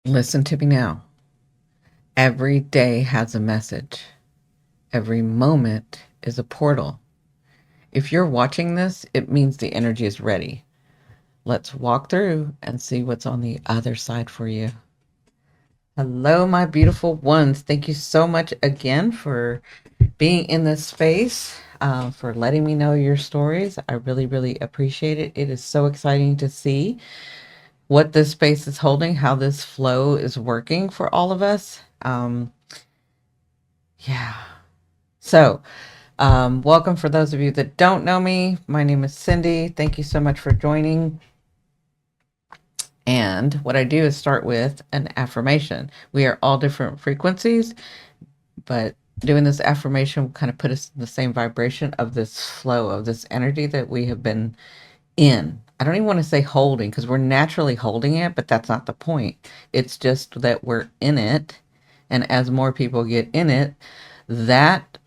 Listen to me now. Every day has a message. Every moment is a portal. If you're watching this, it means the energy is ready. Let's walk through and see what's on the other side for you. Hello, my beautiful ones. Thank you so much again for being in this space, for letting me know your stories. I really, really appreciate it. It is so exciting to see what this space is holding, how this flow is working for all of us. Yeah. So, welcome for those of you that don't know me. My name is Cindy. Thank you so much for joining. And what I do is start with an affirmation. We are all different frequencies, but doing this affirmation will kind of put us in the same vibration of this flow, of this energy that we have been in. I don't even want to say holding because we're naturally holding it, but that's not the point. It's just that we're in it. And as more people get in it, that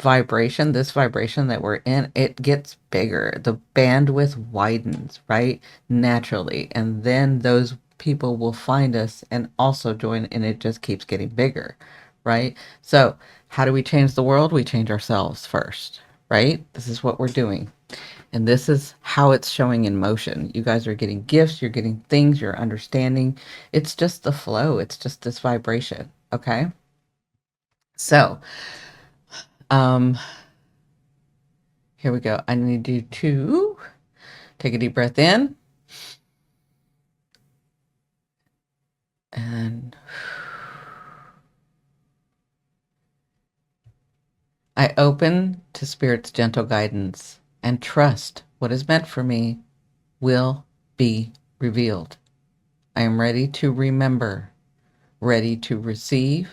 vibration, this vibration that we're in, it gets bigger. The bandwidth widens, right? Naturally. And then those people will find us and also join, and it just keeps getting bigger, right? So, how do we change the world? We change ourselves first, right? This is what we're doing. And this is how it's showing in motion. You guys are getting gifts, you're getting things, you're understanding. It's just the flow, it's just this vibration, okay? So, um, here we go. I need you to take a deep breath in and I open to Spirit's gentle guidance and trust what is meant for me will be revealed. I am ready to remember, ready to receive,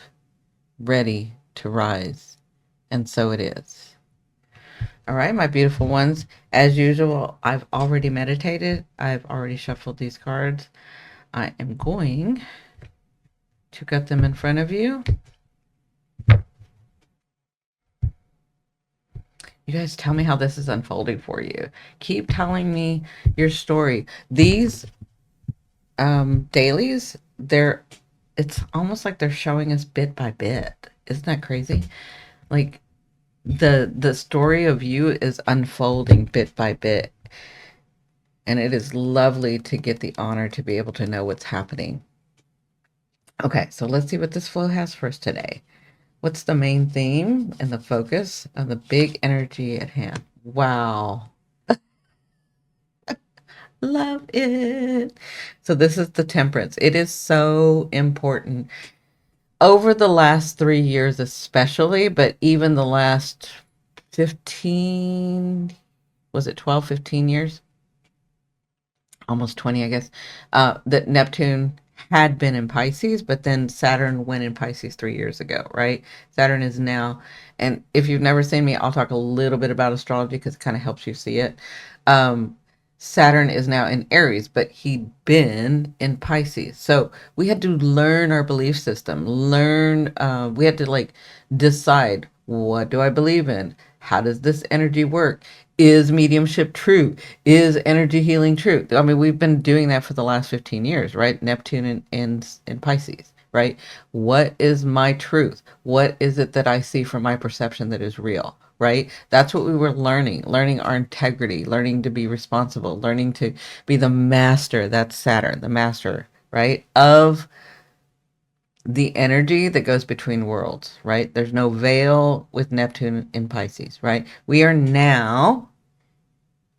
ready to rise. And so it is. All right, my beautiful ones. As usual, I've already meditated. I've already shuffled these cards. I am going to get them in front of you. You guys tell me how this is unfolding for you. Keep telling me your story. These dailies, it's almost like they're showing us bit by bit. Isn't that crazy? Like the story of you is unfolding bit by bit. And it is lovely to get the honor to be able to know what's happening. Okay, so let's see what this flow has for us today. What's the main theme and the focus of the big energy at hand? Wow. Love it. So this is the temperance. It is so important over the last 3 years, especially, but even the last 15, was it 12, 15 years? Almost 20, I guess, that Neptune had been in Pisces, but then Saturn went in Pisces 3 years ago, right? Saturn is now, and if you've never seen me, I'll talk a little bit about astrology because it kind of helps you see it. Um, Saturn is now in Aries, but he'd been in Pisces. So we had to learn our belief system, we had to like decide, what do I believe in? How does this energy work? Is mediumship true? Is energy healing true? I mean, we've been doing that for the last 15 years, right? Neptune and Pisces, right? What is my truth? What is it that I see from my perception that is real, right? That's what we were learning our integrity, learning to be responsible, learning to be the master. That's Saturn, the master, right? Of the energy that goes between worlds, right? There's no veil with Neptune in Pisces, right? We are now,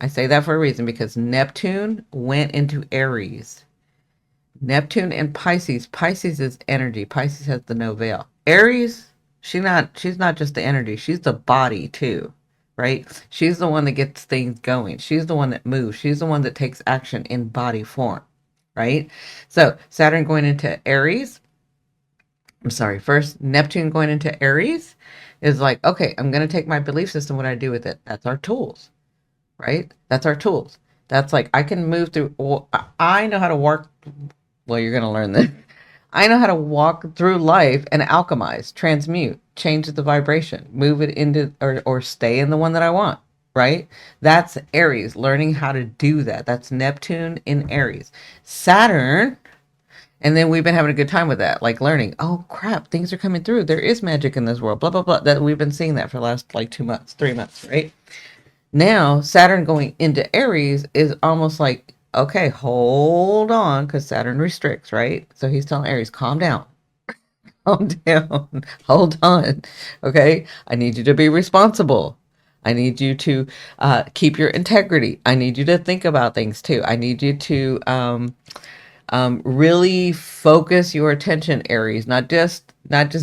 I say that for a reason because Neptune went into Aries. Neptune and Pisces. Pisces is energy. Pisces has the no veil. Aries, she's not just the energy, she's the body too, right? She's the one that gets things going. She's the one that moves. She's the one that takes action in body form, right? So Saturn going into Aries, I'm sorry, first Neptune going into Aries is like, okay, I'm going to take my belief system, what I do with it. That's our tools, right? That's our tools. That's like, I can move through, well, I know how to work. Well, you're going to learn this. I know how to walk through life and alchemize, transmute, change the vibration, move it into, or stay in the one that I want, right? That's Aries, learning how to do that. That's Neptune in Aries. Saturn And then we've been having a good time with that, like learning, oh crap, things are coming through. There is magic in this world, blah, blah, blah. That we've been seeing that for the last like 2 months, 3 months, right? Now, Saturn going into Aries is almost like, okay, hold on, because Saturn restricts, right? So he's telling Aries, calm down, calm down, hold on. Okay, I need you to be responsible. I need you to keep your integrity. I need you to think about things too. I need you to really focus your attention, Aries, not just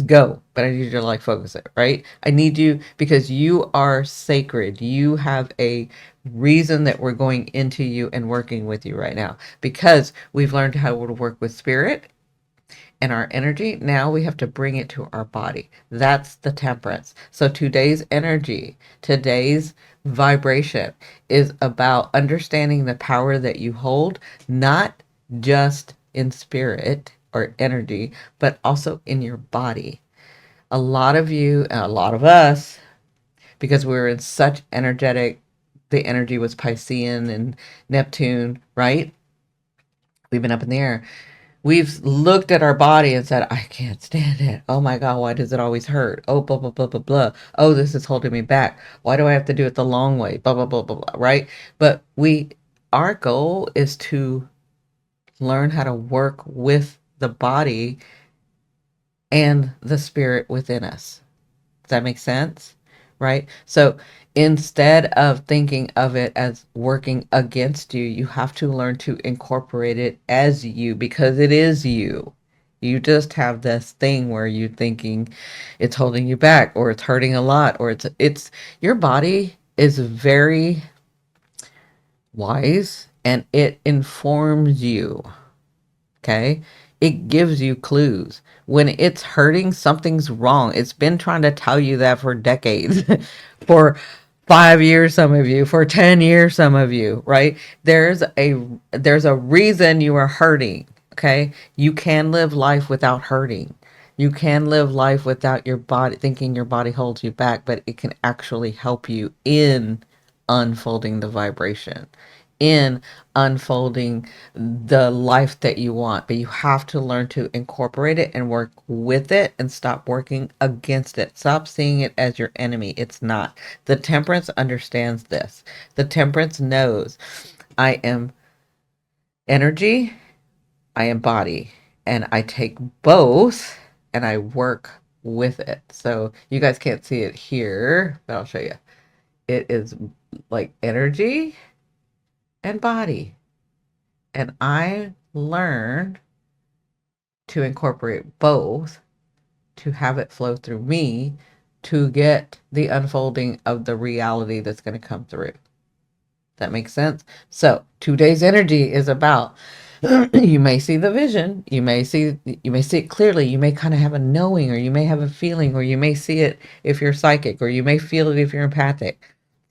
go, but I need you to like focus it, right? I need you because you are sacred. You have a reason that we're going into you and working with you right now because we've learned how to work with spirit and our energy. Now we have to bring it to our body. That's the temperance. So today's energy, today's vibration is about understanding the power that you hold, not just in spirit or energy, but also in your body. A lot of you, and a lot of us, because we were in such energetic, the energy was Piscean and Neptune, right? We've been up in the air. We've looked at our body and said, I can't stand it. Oh my God, why does it always hurt? Oh, blah, blah, blah, blah, blah. Oh, this is holding me back. Why do I have to do it the long way? Blah, blah, blah, blah, blah, right? But our goal is to learn how to work with the body and the spirit within us. Does that make sense? Right? So instead of thinking of it as working against you, you have to learn to incorporate it as you because it is you. You just have this thing where you're thinking it's holding you back or it's hurting a lot or it's your body is very wise and it informs you. Okay. It gives you clues. When it's hurting, something's wrong. It's been trying to tell you that for decades, for 5 years, some of you, for 10 years, some of you, right? There's a reason you are hurting. Okay. You can live life without hurting. You can live life without your body thinking your body holds you back, but it can actually help you in unfolding the vibration, in unfolding the life that you want. But you have to learn to incorporate it and work with it and stop working against it. Stop seeing it as your enemy. It's not. The temperance understands this. The temperance knows I am energy, I am body, and I take both and I work with it. So you guys can't see it here, but I'll show you. It is like energy and body. And I learned to incorporate both to have it flow through me to get the unfolding of the reality that's going to come through. That makes sense? So today's energy is about you may see the vision, you may see it clearly, you may kind of have a knowing, or you may have a feeling, or you may see it if you're psychic, or you may feel it if you're empathic.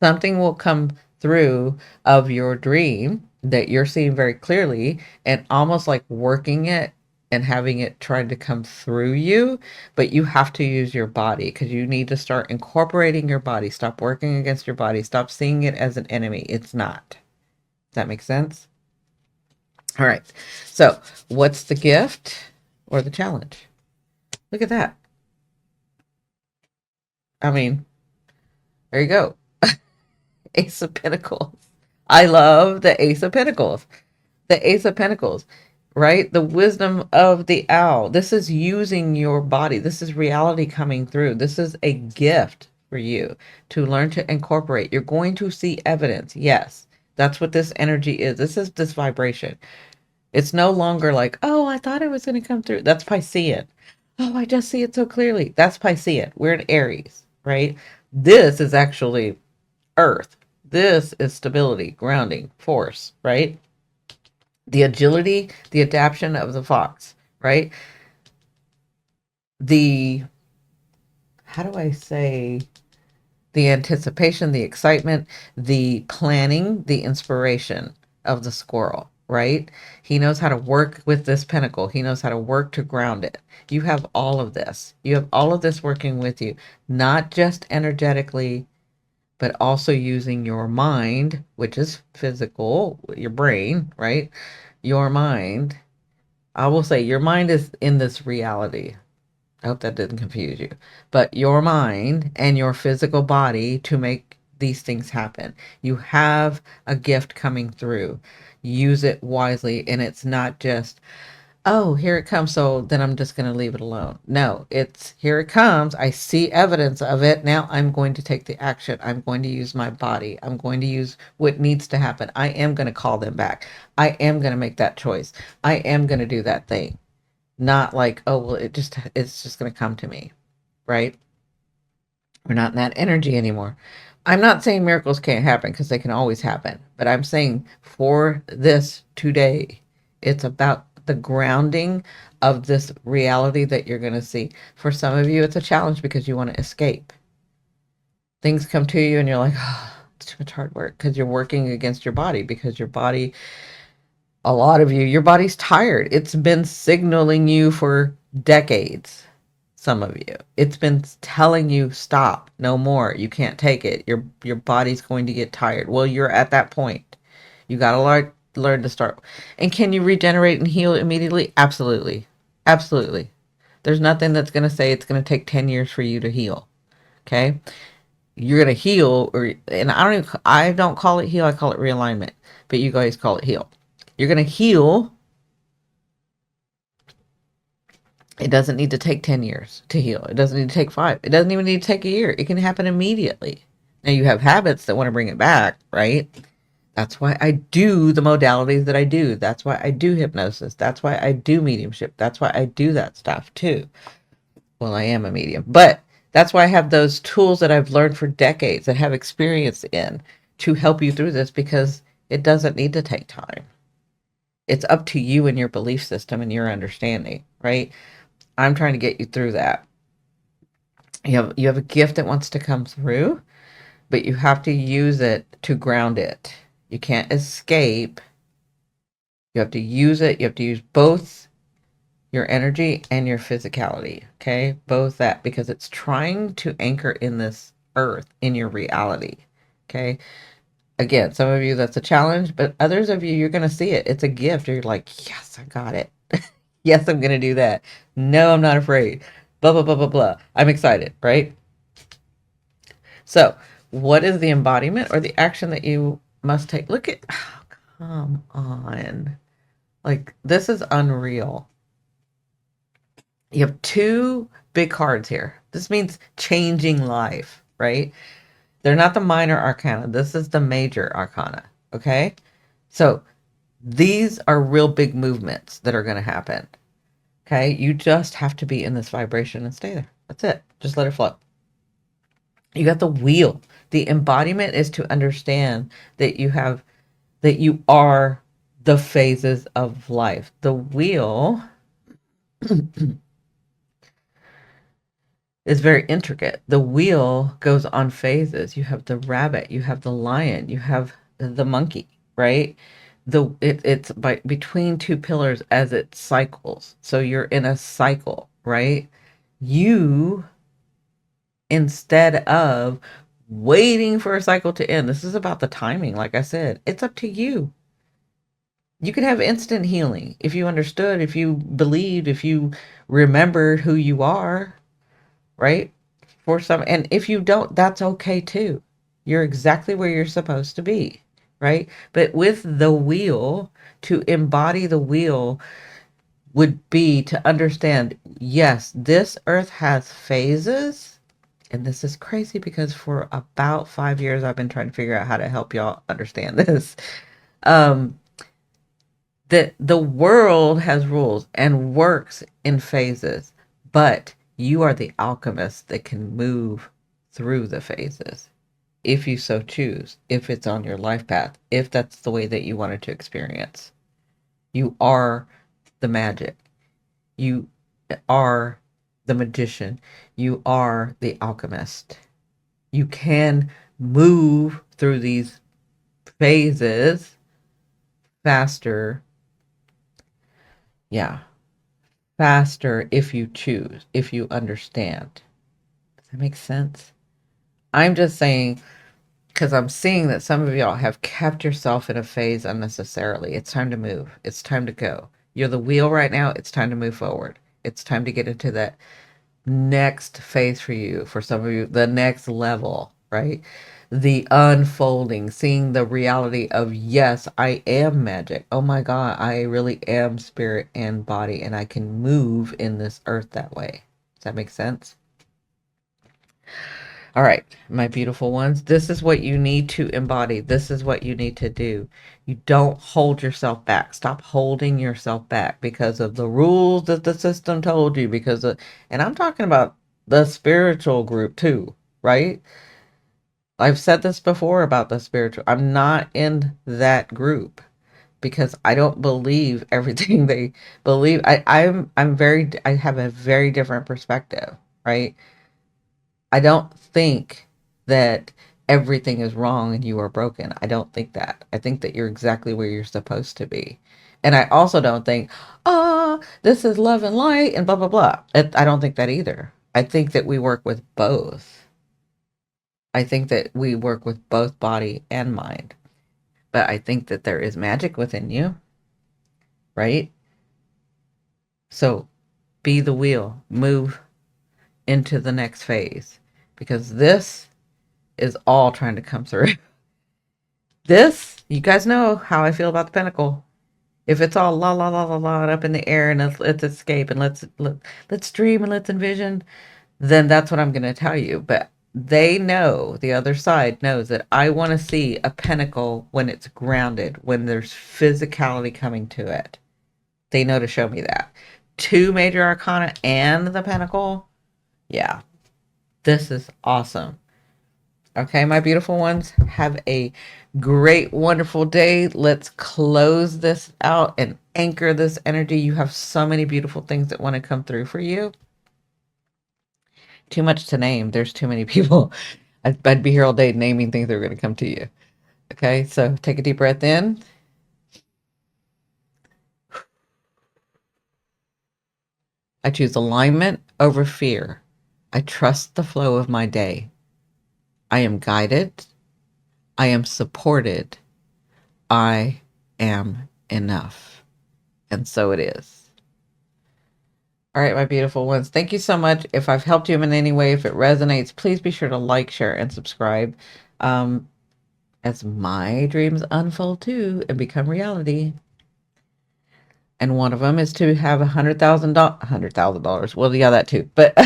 Something will come through of your dream that you're seeing very clearly and almost like working it and having it trying to come through you, but you have to use your body because you need to start incorporating your body. Stop working against your body. Stop seeing it as an enemy. It's not. Does that make sense? All right. So, what's the gift or the challenge? Look at that. I mean, there you go. Ace of Pentacles. I love the Ace of Pentacles. The Ace of Pentacles, right? The wisdom of the owl. This is using your body. This is reality coming through. This is a gift for you to learn to incorporate. You're going to see evidence. Yes, that's what this energy is. This is this vibration. It's no longer like, oh, I thought it was going to come through. That's Piscean. Oh, I just see it so clearly. That's Piscean. We're in Aries, right? This is actually Earth. This is stability, grounding, force, right? The agility, the adaptation of the fox, right? The, how do I say, the anticipation, the excitement, the planning, the inspiration of the squirrel, right? He knows how to work with this pentacle. He knows how to work to ground it. You have all of this. You have all of this working with you, not just energetically, but also using your mind, which is physical, your brain, right? Your mind I will say your mind is in this reality. I hope that didn't confuse you. But your mind and your physical body to make these things happen. You have a gift coming through. Use it wisely. And it's not just, oh, here it comes. So then I'm just going to leave it alone. No, it's here it comes. I see evidence of it. Now I'm going to take the action. I'm going to use my body. I'm going to use what needs to happen. I am going to call them back. I am going to make that choice. I am going to do that thing. Not like, oh, well, it's just going to come to me, right? We're not in that energy anymore. I'm not saying miracles can't happen because they can always happen, but I'm saying for this today, it's about the grounding of this reality that you're going to see. For some of you, it's a challenge because you want to escape. Things come to you and you're like, oh, it's too much hard work because you're working against your body because your body, a lot of you, your body's tired. It's been signaling you for decades. Some of you, it's been telling you stop, no more, you can't take it, your body's going to get tired. Well, you're at that point. You got to learn to start. And can you regenerate and heal immediately? Absolutely. Absolutely. There's nothing that's going to say it's going to take 10 years for you to heal. Okay? You're going to heal, or and I don't call it heal, I call it realignment, but you guys call it heal. You're going to heal. It doesn't need to take 10 years to heal. It doesn't need to take 5. It doesn't even need to take a year. It can happen immediately. Now you have habits that want to bring it back, right? That's why I do the modalities that I do. That's why I do hypnosis. That's why I do mediumship. That's why I do that stuff too. Well, I am a medium, but that's why I have those tools that I've learned for decades and have experience in to help you through this, because it doesn't need to take time. It's up to you and your belief system and your understanding, right? I'm trying to get you through that. You have a gift that wants to come through, but you have to use it to ground it. You can't escape. You have to use it. You have to use both your energy and your physicality. Okay? Both that, because it's trying to anchor in this earth, in your reality. Okay? Again, some of you that's a challenge, but others of you, you're going to see it. It's a gift. You're like, yes, I got it. Yes, I'm going to do that. No, I'm not afraid. Blah, blah, blah, blah, blah. I'm excited, right? So, what is the embodiment or the action that you must take? Look at, oh, come on. Like, this is unreal. You have 2 big cards here. This means changing life, right? They're not the minor arcana. This is the major arcana, okay? So, these are real big movements that are going to happen. Okay, you just have to be in this vibration and stay there. That's it. Just let it flow. You got the wheel. The embodiment is to understand that you are the phases of life. The wheel is very intricate. The wheel goes on phases. You have the rabbit, you have the lion, you have the monkey, right? It's between 2 pillars as it cycles. So you're in a cycle, right? You, instead of waiting for a cycle to end, this is about the timing. Like I said, it's up to you. You could have instant healing if you understood, if you believed, if you remembered who you are, right? For some, and if you don't, that's okay too. You're exactly where you're supposed to be, right? But with the wheel, to embody the wheel would be to understand, yes, this earth has phases. And this is crazy because for about 5 years, I've been trying to figure out how to help y'all understand this. That the world has rules and works in phases, but you are the alchemist that can move through the phases if you so choose, if it's on your life path, if that's the way that you wanted to experience. You are the magic. You are the magician. You are the alchemist. You can move through these phases faster. Yeah. Faster if you choose, if you understand. Does that make sense? I'm just saying, because I'm seeing that some of y'all have kept yourself in a phase unnecessarily. It's time to move. It's time to go. You're the wheel right now. It's time to move forward. It's time to get into that next phase for you. For some of you, the next level, right? The unfolding, seeing the reality of, yes, I am magic. Oh my God, I really am spirit and body, and I can move in this earth that way. Does that make sense? All right, my beautiful ones, this is what you need to embody. This is what you need to do. You don't hold yourself back. Stop holding yourself back because of the rules that the system told you. And I'm talking about the spiritual group too, right? I've said this before about the spiritual. I'm not in that group because I don't believe everything they believe. I have a very different perspective, right? I don't think that everything is wrong and you are broken. I don't think that. I think that you're exactly where you're supposed to be. And I also don't think, this is love and light and blah, blah, blah. I don't think that either. I think that we work with both. I think that we work with both body and mind. But I think that there is magic within you, right? So be the wheel, move into the next phase because this is all trying to come through. This, you guys know how I feel about the Pinnacle. If it's all la la la la la up in the air and let's escape and let's dream and let's envision, then that's what I'm going to tell you. But they know, the other side knows that I want to see a pinnacle when it's grounded, when there's physicality coming to it. They know to show me that. Two major arcana and the pinnacle. Yeah, this is awesome. Okay, my beautiful ones, have a great, wonderful day. Let's close this out and anchor this energy. You have so many beautiful things that want to come through for you. Too much to name. There's too many people. I'd be here all day naming things that are going to come to you. Okay, so take a deep breath in. I choose alignment over fear. I trust the flow of my day. I am guided. I am supported. I am enough. And so it is. All right, my beautiful ones. Thank you so much. If I've helped you in any way, if it resonates, please be sure to like, share, and subscribe. As my dreams unfold too and become reality. And one of them is to have $100,000. Well, yeah, that too. But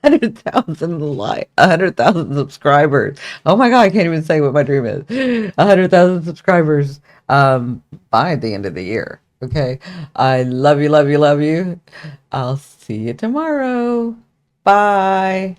100,000 subscribers. Oh my God, I can't even say what my dream is. 100,000 subscribers by the end of the year. Okay. I love you, love you, love you. I'll see you tomorrow. Bye.